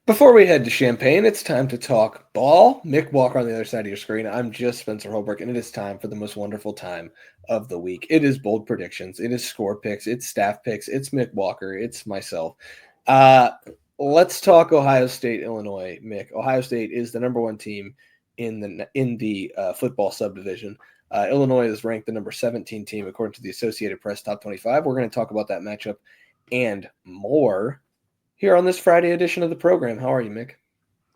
Before we head to Champaign, it's time to talk ball. Mick Walker on the other side of your screen. I'm just Spencer Holbrook, and it is time for the most wonderful time of the week. It is bold predictions. It is score picks. It's staff picks. It's Mick Walker. It's myself. Uh, let's talk Ohio State, Illinois. Mick, Ohio State is the number one team in the football subdivision. Illinois is ranked the number 17 team according to the Associated Press Top 25. We're going to talk about that matchup and more here on this Friday edition of the program. How are you, Mick?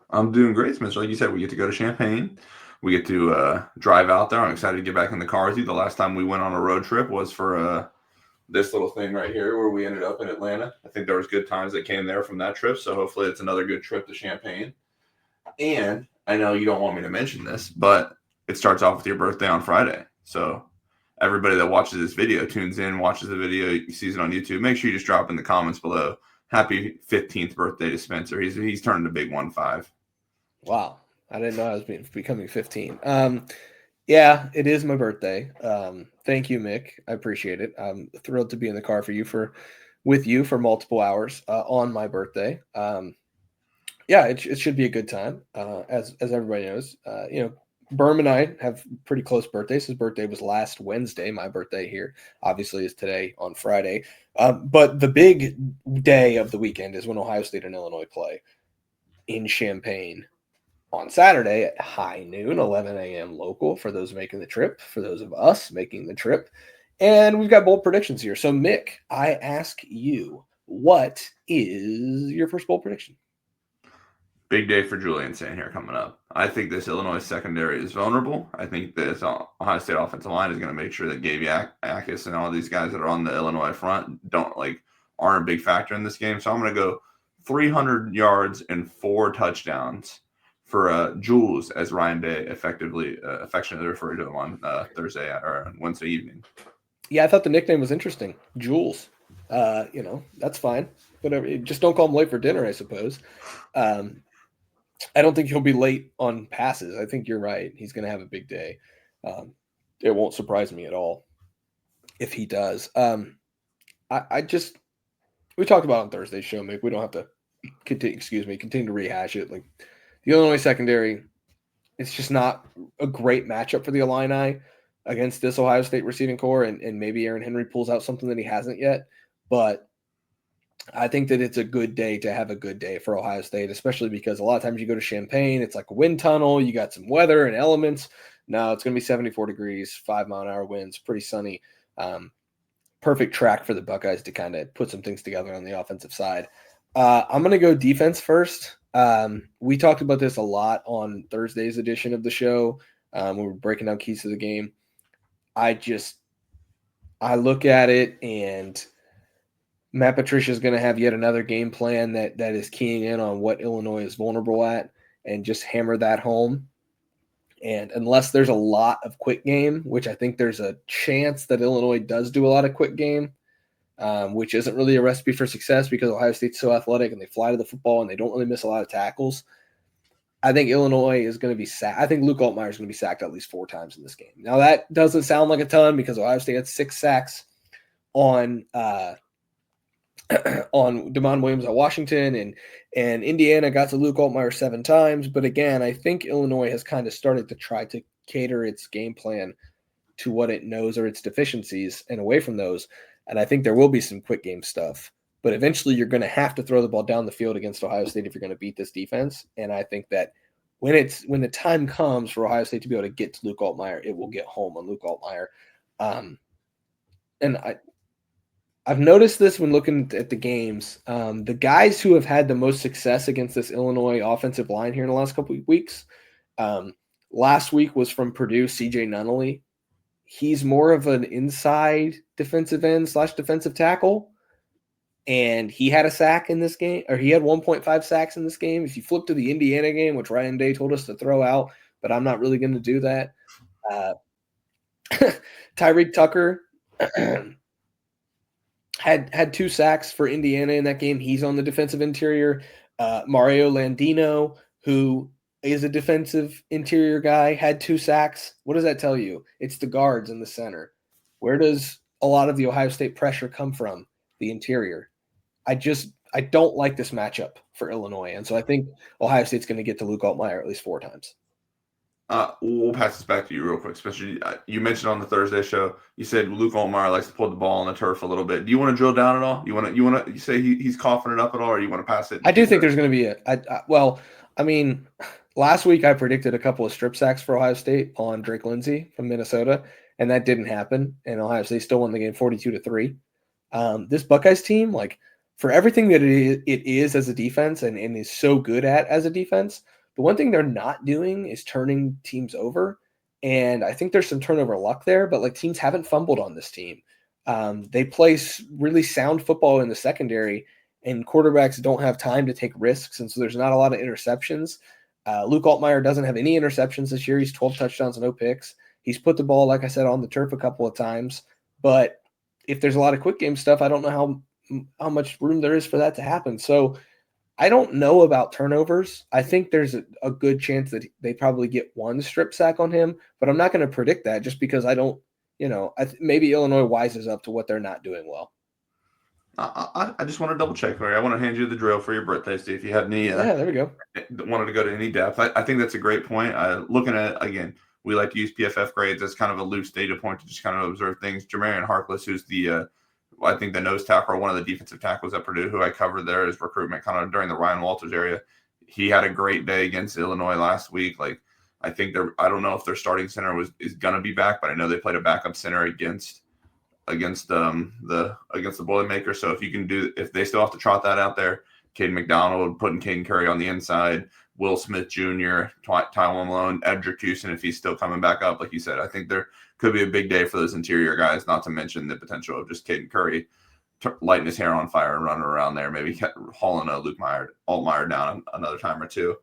I'm doing great, Spencer. Like you said, we get to go to Champaign. We get to drive out there. I'm excited to get back in the car with you. The last time we went on a road trip was for this little thing right here where we ended up in Atlanta. I think there was good times that came there from that trip, so hopefully it's another good trip to Champaign. And I know you don't want me to mention this, but it starts off with your birthday on Friday. So everybody that watches this video tunes in, watches the video, sees it on YouTube. Make sure you just drop in the comments below. Happy 15th birthday to Spencer. He's turning a big 1-5. Wow. I didn't know I was becoming 15. Yeah, it is my birthday. Thank you, Mick. I appreciate it. I'm thrilled to be in the car with you for multiple hours on my birthday. Yeah, it should be a good time. As everybody knows, Berm and I have pretty close birthdays. His birthday was last Wednesday. My birthday here, obviously, is today on Friday. But the big day of the weekend is when Ohio State and Illinois play in Champaign on Saturday at high noon, 11 a.m. local for those making the trip, for those of us making the trip. And we've got bold predictions here. So, Mick, I ask you, what is your first bold prediction? Big day for Julian Sandhair coming up. I think this Illinois secondary is vulnerable. I think this Ohio State offensive line is going to make sure that Gabe Akis and all these guys that are on the Illinois front aren't a big factor in this game. So I'm going to go 300 yards and 4 touchdowns for Jules, as Ryan Day affectionately referred to him on Thursday or Wednesday evening. Yeah, I thought the nickname was interesting, Jules. That's fine. Whatever. Just don't call him late for dinner, I suppose. I don't think he'll be late on passes. I think you're right. He's going to have a big day. It won't surprise me at all if he does. We talked about it on Thursday's show, Mick. We don't have to continue to rehash it. Like the Illinois secondary, it's just not a great matchup for the Illini against this Ohio State receiving core, and maybe Aaron Henry pulls out something that he hasn't yet. But I think that it's a good day to have a good day for Ohio State, especially because a lot of times you go to Champaign, it's like a wind tunnel. You got some weather and elements. No, it's going to be 74 degrees, 5-mile-an-hour winds, pretty sunny. Perfect track for the Buckeyes to kind of put some things together on the offensive side. I'm going to go defense first. We talked about this a lot on Thursday's edition of the show when we were breaking down keys to the game. I look at it, and Matt Patricia is going to have yet another game plan that is keying in on what Illinois is vulnerable at and just hammer that home. And unless there's a lot of quick game, which I think there's a chance that Illinois does do a lot of quick game, which isn't really a recipe for success because Ohio State's so athletic and they fly to the football and they don't really miss a lot of tackles. I think Illinois is going to be sacked. I think Luke Altmaier is going to be sacked at least 4 times in this game. Now, that doesn't sound like a ton because Ohio State had 6 sacks on Damon Williams at Washington, and Indiana got to Luke Altmaier 7 times. But again, I think Illinois has kind of started to try to cater its game plan to what it knows are its deficiencies and away from those. And I think there will be some quick game stuff. But eventually you're going to have to throw the ball down the field against Ohio State if you're going to beat this defense. And I think that when the time comes for Ohio State to be able to get to Luke Altmaier, it will get home on Luke Altmaier. And I've noticed this when looking at the games. The guys who have had the most success against this Illinois offensive line here in the last couple of weeks, last week was from Purdue, CJ Nunnally. He's more of an inside defensive end / defensive tackle, and he had a sack in this game, or he had 1.5 sacks in this game. If you flip to the Indiana game, which Ryan Day told us to throw out, but I'm not really going to do that. Tyreek Tucker had 2 sacks for Indiana in that game. He's on the defensive interior. Mario Landino, who is a defensive interior guy, had 2 sacks. What does that tell you? It's the guards in the center. Where does a lot of the Ohio State pressure come from? The interior. I I don't like this matchup for Illinois. And so I think Ohio State's going to get to Luke Altmaier at least 4 times. We'll pass this back to you real quick. Especially you mentioned on the Thursday show, you said Luke Altmaier likes to pull the ball on the turf a little bit. Do you want to drill down at all? You want to say he's coughing it up at all, or you want to pass it? I do think there's going to be last week I predicted a couple of strip sacks for Ohio State on Drake Lindsey from Minnesota, and that didn't happen. And Ohio State still won the game 42-3. This Buckeyes team, like for everything that it is as a defense and is so good at as a defense, the one thing they're not doing is turning teams over. And I think there's some turnover luck there, but like teams haven't fumbled on this team. They play really sound football in the secondary, and quarterbacks don't have time to take risks. And so there's not a lot of interceptions. Luke Altmaier doesn't have any interceptions this year. He's 12 touchdowns, no picks. He's put the ball, like I said, on the turf a couple of times. But if there's a lot of quick game stuff, I don't know how much room there is for that to happen. So I don't know about turnovers. I think there's a good chance that they probably get one strip sack on him, but I'm not going to predict that just because I don't, maybe Illinois wises up to what they're not doing well. I just want to double check, Larry. I want to hand you the drill for your birthday, see if you had any. Yeah, there we go. Wanted to go to any depth. I think that's a great point. Looking at it, again, we like to use PFF grades as kind of a loose data point to just kind of observe things. Jermarion Harkless, who's I think the nose tackle or one of the defensive tackles at Purdue, who I covered there as recruitment kind of during the Ryan Walters area. He had a great day against Illinois last week. Like, I think I don't know if their starting center is going to be back, but I know they played a backup center against the Boilermakers. So if they still have to trot that out there, Caden McDonald, putting Caden Curry on the inside, Will Smith Jr., Tywone Malone, Edric Houston, if he's still coming back up, like you said, I think there could be a big day for those interior guys, not to mention the potential of just Caden Curry lighting his hair on fire and running around there, maybe hauling a Luke Altmaier down another time or two.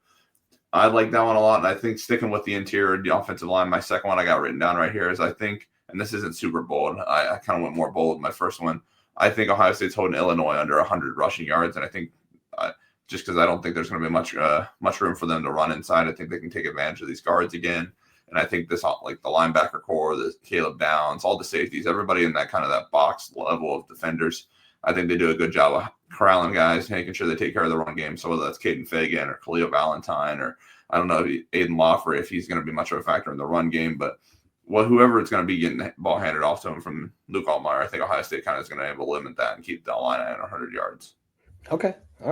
I like that one a lot, and I think sticking with the interior, the offensive line, my second one I got written down right here is I think, and this isn't super bold, I kind of went more bold with my first one, I think Ohio State's holding Illinois under 100 rushing yards, and I think just because I don't think there's going to be much room for them to run inside. I think they can take advantage of these guards again. And I think this, like the linebacker core, the Caleb Downs, all the safeties, everybody in that box level of defenders, I think they do a good job of corralling guys, making sure they take care of the run game. So whether that's Caden Fagan or Khalil Valentine, or I don't know, Aiden Lawford, if he's going to be much of a factor in the run game, but whoever is going to be getting the ball handed off to him from Luke Altmaier, I think Ohio State kind of is going to be able to limit that and keep the line at 100 yards. Okay. All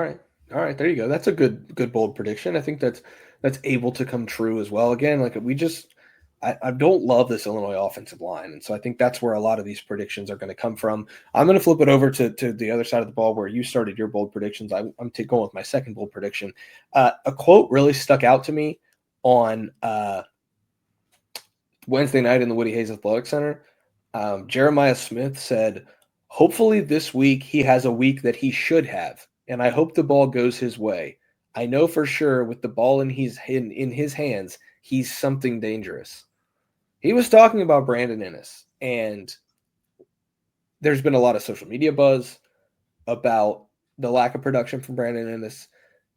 right, there you go. That's a good bold prediction. I think that's able to come true as well. Again, like I don't love this Illinois offensive line, and so I think that's where a lot of these predictions are going to come from. I'm going to flip it over to the other side of the ball where you started your bold predictions. I'm going with my second bold prediction. A quote really stuck out to me on Wednesday night in the Woody Hayes Athletic Center. Jeremiah Smith said, "Hopefully this week he has a week that he should have. And I hope the ball goes his way. I know for sure with the ball in his hands, he's something dangerous." He was talking about Brandon Inniss, and there's been a lot of social media buzz about the lack of production from Brandon Inniss.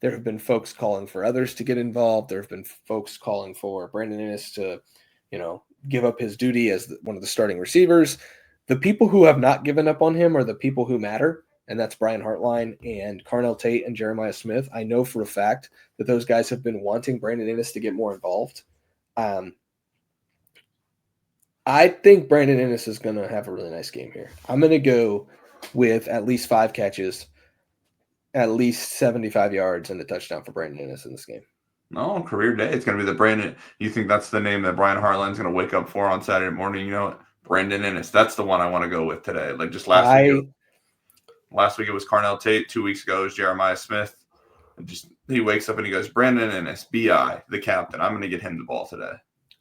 There have been folks calling for others to get involved. There have been folks calling for Brandon Inniss to, give up his duty as one of the starting receivers. The people who have not given up on him are the people who matter. And that's Brian Hartline and Carnell Tate and Jeremiah Smith. I know for a fact that those guys have been wanting Brandon Inniss to get more involved. I think Brandon Inniss is going to have a really nice game here. I'm going to go with at least 5 catches, at least 75 yards, and a touchdown for Brandon Inniss in this game. No, career day. It's going to be the Brandon. You think that's the name that Brian Hartline's going to wake up for on Saturday morning? You know what? Brandon Inniss. That's the one I want to go with today. Like just last week. Last week it was Carnell Tate. 2 weeks ago it was Jeremiah Smith. He wakes up and he goes, Brandon Inniss, BI, the captain. I'm going to get him the ball today.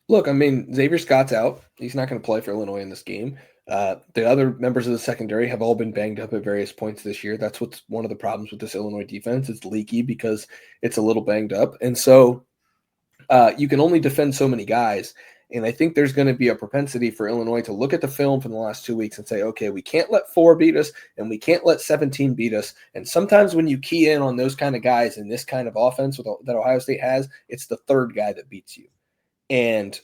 Look, I mean, Xavier Scott's out. He's not going to play for Illinois in this game. The other members of the secondary have all been banged up at various points this year. That's what's one of the problems with this Illinois defense. It's leaky because it's a little banged up. And so you can only defend so many guys. And I think there's going to be a propensity for Illinois to look at the film from the last 2 weeks and say, okay, we can't let 4 beat us and we can't let 17 beat us. And sometimes when you key in on those kind of guys in this kind of offense that Ohio State has, it's the third guy that beats you. And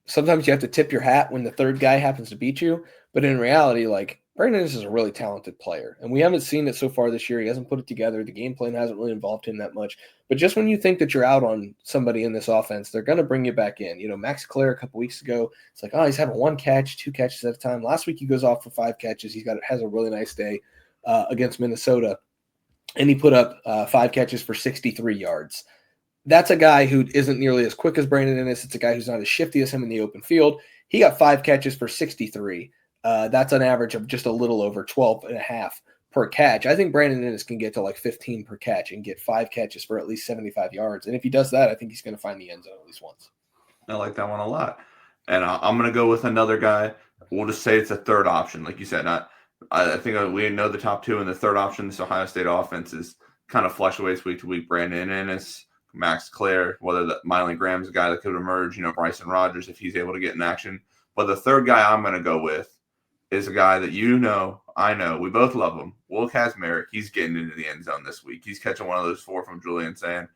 sometimes you have to tip your hat when the third guy happens to beat you. But in reality, like Brandon is a really talented player, and we haven't seen it so far this year. He hasn't put it together. The game plan hasn't really involved him that much. But just when you think that you're out on somebody in this offense, they're going to bring you back in. Max Clare a couple weeks ago, it's like, oh, he's having 1 catch, 2 catches at a time. Last week he goes off for 5 catches. Has a really nice day against Minnesota, and he put up 5 catches for 63 yards. That's a guy who isn't nearly as quick as Brandon Inniss. It's a guy who's not as shifty as him in the open field. He got 5 catches for 63. That's an average of just a little over 12 and a half per catch. I think Brandon Inniss can get to like 15 per catch and get 5 catches for at least 75 yards. And if he does that, I think he's going to find the end zone at least once. I like that one a lot. And I'm going to go with another guy. We'll just say it's a third option. Like you said, I think we know the top 2, and the third option, this Ohio State offense, is kind of fluctuates week to week. Brandon Inniss, Max Clare, whether that Miley Graham's a guy that could emerge, Bryson Rogers if he's able to get in action. But the third guy I'm going to go with is a guy that I know, we both love him. Will Kazmarek, he's getting into the end zone this week. He's catching one of those 4 from Julian Sand.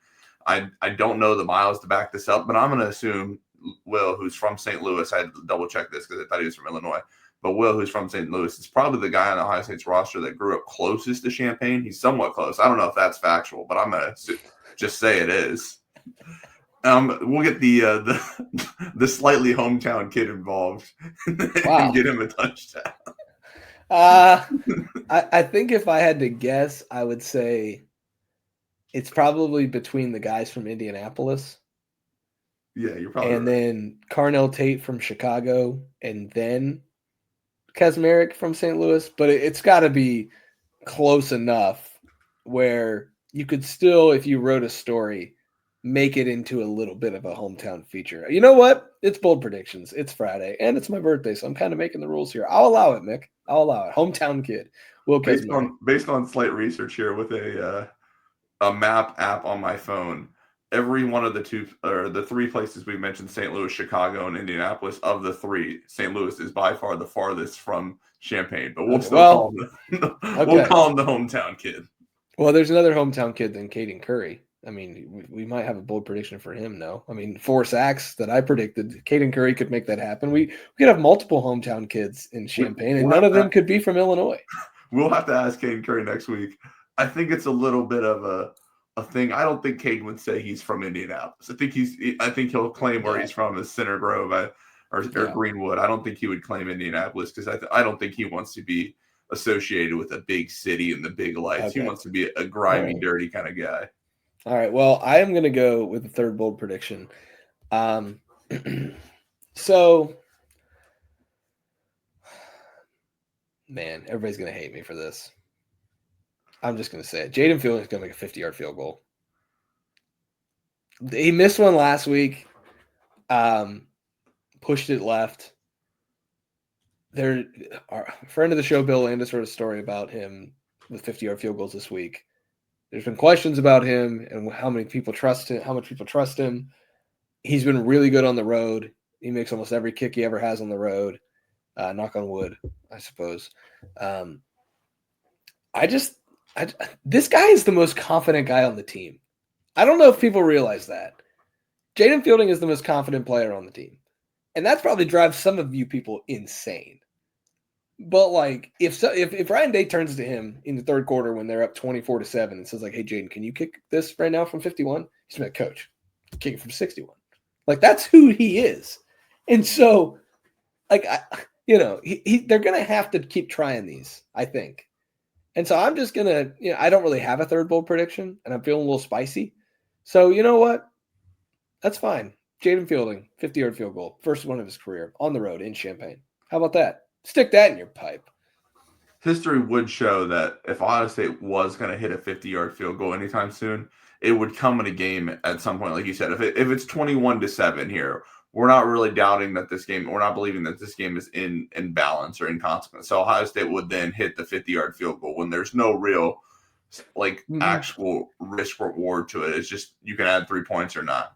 I don't know the miles to back this up, but I'm going to assume Will, who's from St. Louis, I had to double check this because I thought he was from Illinois, but Will, who's from St. Louis, is probably the guy on Ohio State's roster that grew up closest to Champaign. He's somewhat close. I don't know if that's factual, but I'm going to just say it is. We'll get the slightly hometown kid involved and get him a touchdown. I think if I had to guess, I would say it's probably between the guys from Indianapolis. Yeah, you're probably and right. Then Carnell Tate from Chicago, and then Kazmarek from St. Louis. But it's got to be close enough where you could still, if you wrote a story, make it into a little bit of a hometown feature. You know what? It's bold predictions. It's Friday, and it's my birthday, so I'm kind of making the rules here. I'll allow it, Mick. I'll allow it. Hometown kid. Will Kazmarek. Based on slight research here with a map app on my phone, every one of the 3 places we mentioned, St. Louis, Chicago, and Indianapolis, of the 3, St. Louis is by far the farthest from Champaign. But we'll call him we'll call him the hometown kid. Well, there's another hometown kid than Caden Curry. I mean, we might have a bold prediction for him, no? I mean, 4 sacks that I predicted. Caden Curry could make that happen. We could have multiple hometown kids in Champaign, and none of them could be from Illinois. We'll have to ask Caden Curry next week. I think it's a little bit of a thing. I don't think Caden would say he's from Indianapolis. I think he'll claim where he's from is Center Grove or Greenwood. I don't think he would claim Indianapolis because I don't think he wants to be associated with a big city and the big lights. Okay. He wants to be a grimy, dirty kind of guy. All right. Well, I am going to go with the third bold prediction. So, man, everybody's going to hate me for this. I'm just going to say it. Jaden Fielding is going to make a 50-yard field goal. He missed one last week. Pushed it left. Our friend of the show, Bill Landis, wrote a story about him with 50-yard field goals this week. There's been questions about him and how many people trust him, how much people trust him. He's been really good on the road. He makes almost every kick he ever has on the road. Knock on wood, I suppose. This guy is the most confident guy on the team. I don't know if people realize that. Jaden Fielding is the most confident player on the team. And that probably drives some of you people insane. But like, if Ryan Day turns to him in the third quarter when they're up 24-7 and says like, "Hey Jaden, can you kick this right now from 51?" He's like, "Coach, kick it from 61." Like that's who he is. And so, like, they're gonna have to keep trying these, I think. And so I'm just gonna, I don't really have a third bold prediction, and I'm feeling a little spicy. So you know what? That's fine. Jaden Fielding, 50-yard field goal, first one of his career on the road in Champaign. How about that? Stick that in your pipe. History would show that if Ohio State was going to hit a 50-yard field goal anytime soon, it would come in a game at some point. Like you said, if it's 21-7 here, we're not really doubting that this game, we're not believing that this game is in balance or in consequence. So Ohio State would then hit the 50-yard field goal when there's no real actual risk reward to it. It's just you can add 3 points or not.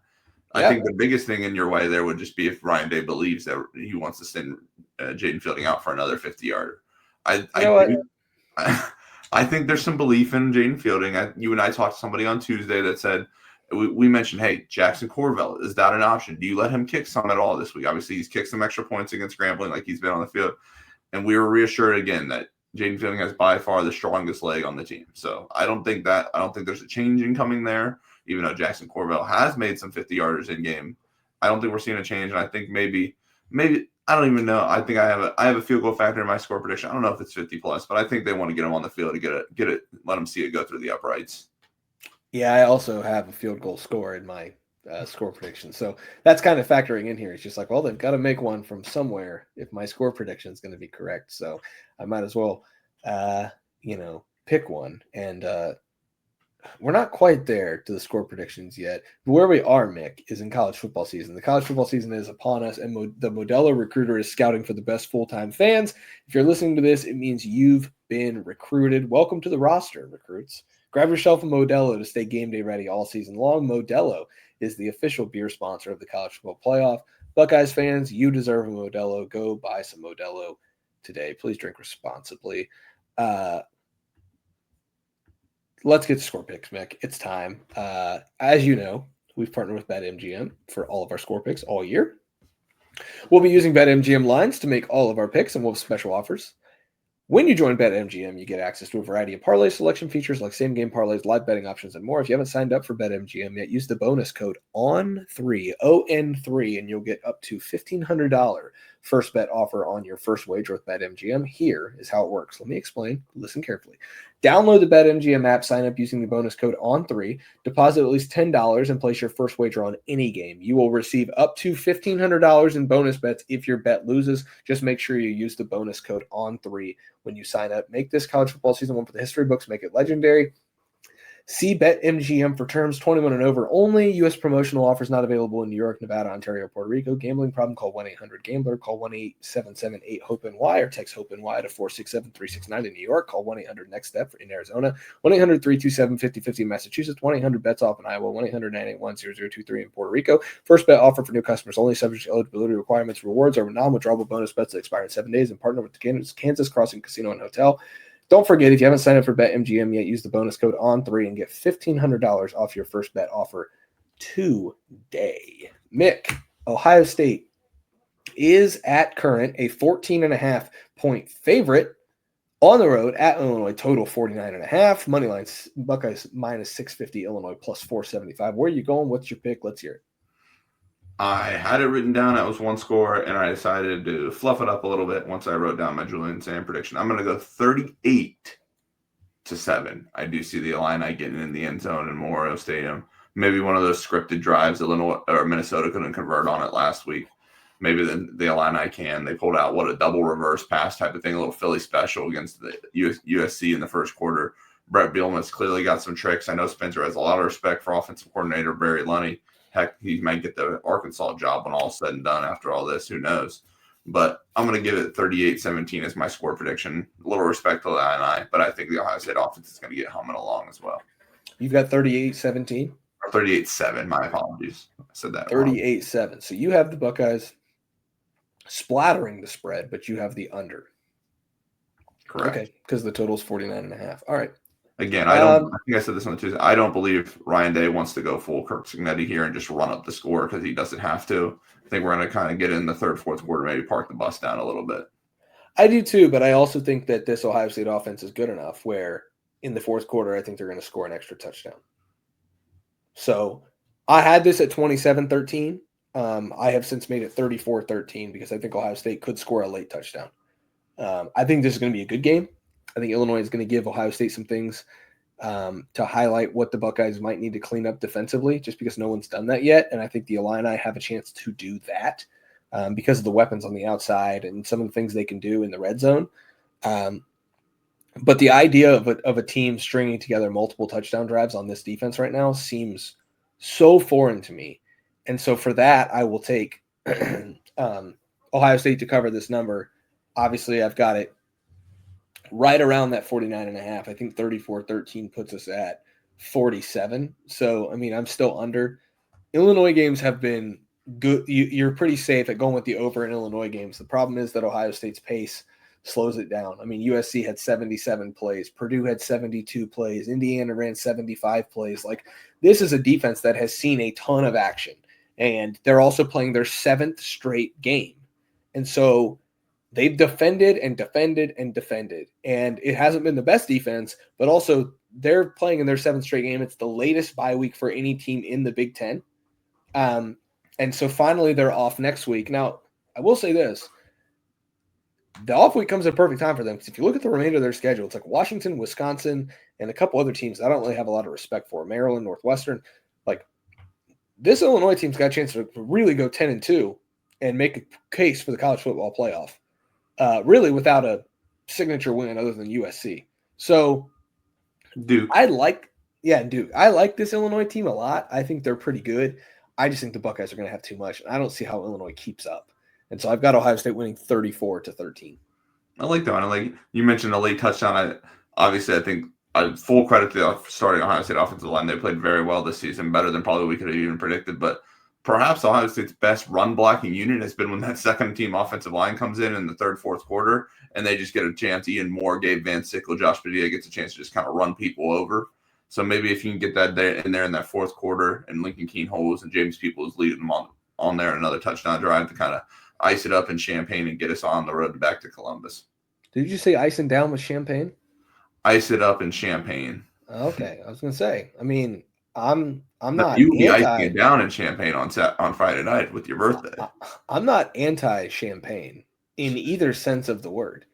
I think the biggest thing in your way there would just be if Ryan Day believes that he wants to send Jaden Fielding out for another 50-yarder. I think there's some belief in Jaden Fielding. You and I talked to somebody on Tuesday that said, we mentioned, hey, Jackson Corvell, is that an option? Do you let him kick some at all this week? Obviously, he's kicked some extra points against Grambling like he's been on the field. And we were reassured again that Jaden Fielding has by far the strongest leg on the team. So I don't think there's a change in coming there, even though Jackson Corvell has made some 50-yarders in game. I don't think we're seeing a change. And I think maybe I don't even know. I think I have a field goal factor in my score prediction. I don't know if it's 50 plus, but I think they want to get him on the field to get it, let him see it go through the uprights. Yeah, I also have a field goal score in my score prediction. So that's kind of factoring in here. It's just like, well, they've got to make one from somewhere if my score prediction is going to be correct. So I might as well, pick one. And we're not quite there to the score predictions yet. But where we are, Mick, is in college football season. The college football season is upon us, and the Modelo Recruiter is scouting for the best full-time fans. If you're listening to this, it means you've been recruited. Welcome to the roster, recruits. Grab yourself a Modelo to stay game day ready all season long. Modelo is the official beer sponsor of the college football playoff. Buckeyes fans, you deserve a Modelo. Go buy some Modelo today. Please drink responsibly. Let's get to score picks, Mick. It's time. As you know, we've partnered with BetMGM for all of our score picks all year. We'll be using BetMGM lines to make all of our picks, and we'll have special offers. When you join BetMGM, you get access to a variety of parlay selection features like same-game parlays, live betting options, and more. If you haven't signed up for BetMGM yet, use the bonus code ON3, ON3, and you'll get up to $1,500 first bet offer on your first wager with BetMGM. Here is how it works. Let me explain. Listen carefully. Download the BetMGM app, sign up using the bonus code ON3, deposit at least $10, and place your first wager on any game. You will receive up to $1,500 in bonus bets if your bet loses. Just make sure you use the bonus code ON3 when you sign up. Make this college football season one for the history books. Make it legendary. See BetMGM for terms. 21 and over only. U.S. promotional offers not available in New York, Nevada, Ontario, Puerto Rico. Gambling problem? Call 1-800-GAMBLER. Call 1-877-8-HOPE-NY or text HOPE-NY to 467-369 in New York. Call 1-800-NEXT-STEP in Arizona. 1-800-327-5050 in Massachusetts. 1-800-BETS-OFF in Iowa. 1-800-981-0023 in Puerto Rico. First bet offer for new customers only, subject to eligibility requirements. Rewards are non-withdrawable bonus bets that expire in 7 days and partner with the Kansas Crossing Casino and Hotel. Don't forget, if you haven't signed up for BetMGM yet, use the bonus code ON3 and get $1,500 off your first bet offer today. Mick, Ohio State is at current a 14.5 point favorite on the road at Illinois, total 49.5. Money lines, Buckeyes minus 650, Illinois plus 475. Where are you going? What's your pick? Let's hear it. I had it written down. That was one score, and I decided to fluff it up a little bit once I wrote down my Julian Sam prediction. I'm going to go 38-7. I do see the Illini getting in the end zone in Memorial Stadium. Maybe one of those scripted drives Illinois or Minnesota couldn't convert on it last week. Maybe the Illini can. They pulled out a double reverse pass type of thing, a little Philly special against the USC in the first quarter. Brett Bielema's clearly got some tricks. I know Spencer has a lot of respect for offensive coordinator Barry Lunny. Heck, he might get the Arkansas job when all's said and done after all this. Who knows? But I'm going to give it 38-17 as my score prediction. A little respect to the Illini, but I think the Ohio State offense is going to get humming along as well. You've got 38-17? Or 38-7. My apologies. I said that 38-7. So you have the Buckeyes splattering the spread, but you have the under. Correct. Okay, because the total is 49.5. All right. Again, I think I said this on the Tuesday. I don't believe Ryan Day wants to go full Kirk Cignetti here and just run up the score because he doesn't have to. I think we're going to kind of get in the third, fourth quarter, maybe park the bus down a little bit. I do too, but I also think that this Ohio State offense is good enough where in the fourth quarter, I think they're going to score an extra touchdown. So I had this at 27-13. I have since made it 34-13 because I think Ohio State could score a late touchdown. I think this is going to be a good game. I think Illinois is going to give Ohio State some things to highlight what the Buckeyes might need to clean up defensively, just because no one's done that yet. And I think the Illini have a chance to do that because of the weapons on the outside and some of the things they can do in the red zone. But the idea of a team stringing together multiple touchdown drives on this defense right now seems so foreign to me. And so for that, I will take Ohio State to cover this number. Obviously, I've got it right around that 49.5. I think 34-13 puts us at 47. So, I mean, I'm still under. Illinois games have been good. You're pretty safe at going with the over in Illinois games. The problem is that Ohio State's pace slows it down. I mean, USC had 77 plays. Purdue had 72 plays. Indiana ran 75 plays. Like, this is a defense that has seen a ton of action. And they're also playing their 7th straight game. And so they've defended and defended and defended. And it hasn't been the best defense, but also they're playing in their 7th straight game. It's the latest bye week for any team in the Big Ten. And so finally they're off next week. Now, I will say this. The off week comes at a perfect time for them because if you look at the remainder of their schedule, it's like Washington, Wisconsin, and a couple other teams I don't really have a lot of respect for. Maryland, Northwestern. Like, this Illinois team's got a chance to really go 10-2 and make a case for the college football playoff, really without a signature win other than USC. So Duke. I like this Illinois team a lot. I think they're pretty good. I just think the Buckeyes are going to have too much. And I don't see how Illinois keeps up. And so I've got Ohio State winning 34-13. I like that one. I like you mentioned a late touchdown. I think full credit to the starting Ohio State offensive line. They played very well this season, better than probably we could have even predicted. But perhaps Ohio State's best run blocking unit has been when that second team offensive line comes in the third, fourth quarter, and they just get a chance. Ian Moore, Gabe Van Sickle, Josh Padilla gets a chance to just kind of run people over. So maybe if you can get that in there in that fourth quarter, and Lincoln Keen-Holmes and James Peoples leading them on there another touchdown drive to kind of ice it up in Champaign and get us on the road back to Columbus. Did you say icing down with Champagne? Ice it up in Champaign. Okay, I was going to say. I mean, I'm not. You will be icing it down in Champagne on Friday night with your birthday. I'm not anti-champagne in either sense of the word.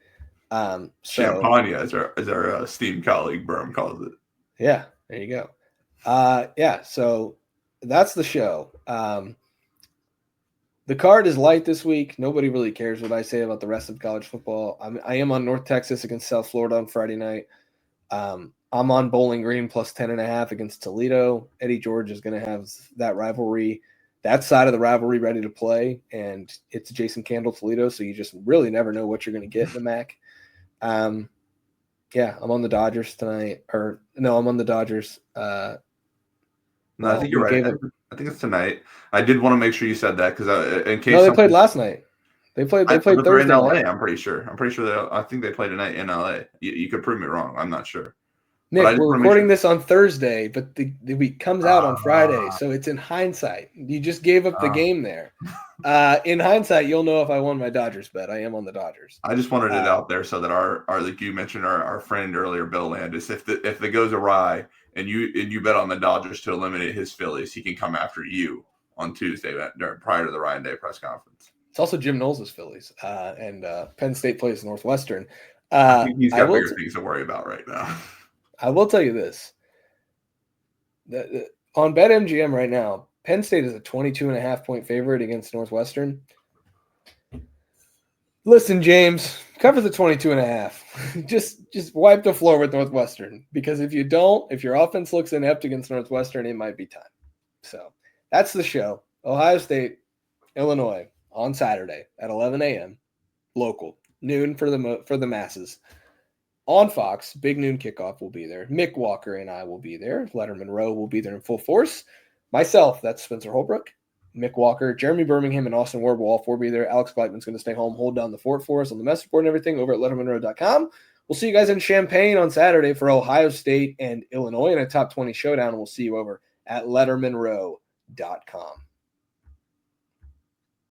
Champagne, as our esteemed colleague Berm calls it. Yeah, there you go. So that's the show. The card is light this week. Nobody really cares what I say about the rest of college football. I am on North Texas against South Florida on Friday night. I'm on Bowling Green plus 10.5 against Toledo. Eddie George is going to have that rivalry, that side of the rivalry ready to play, and it's Jason Candle Toledo, so you just really never know what you're going to get in the MAC. I'm on the Dodgers tonight. I'm on the Dodgers. No, I think you're right. I think it's tonight. I did want to make sure you said that because in case. No, they played last night. They played Thursday in LA. night. I'm pretty sure. I think they played tonight in LA. You could prove me wrong. I'm not sure. Nick, we're recording this on Thursday, but the week comes out on Friday, so it's in hindsight. You just gave up the game there. In hindsight, you'll know if I won my Dodgers bet. I am on the Dodgers. I just wanted it out there so that our like you mentioned our friend earlier, Bill Landis, if it goes awry and you bet on the Dodgers to eliminate his Phillies, he can come after you on Tuesday prior to the Ryan Day press conference. It's also Jim Knowles' Phillies, and Penn State plays Northwestern. I think he's got bigger things to worry about right now. I will tell you this. On BetMGM right now, Penn State is a 22.5 point favorite against Northwestern. Listen, James, cover the 22.5. Just wipe the floor with Northwestern, because if you don't, if your offense looks inept against Northwestern, it might be time. So that's the show. Ohio State, Illinois on Saturday at 11 a.m. local, noon for the masses. On Fox, big noon kickoff will be there. Mick Walker and I will be there. Lettermen Row will be there in full force. Myself, that's Spencer Holbrook, Mick Walker, Jeremy Birmingham, and Austin Ward will all four be there. Alex Gleitman's going to stay home, hold down the fort for us on the message board and everything over at lettermenrow.com. We'll see you guys in Champaign on Saturday for Ohio State and Illinois in a top 20 showdown, and we'll see you over at lettermenrow.com.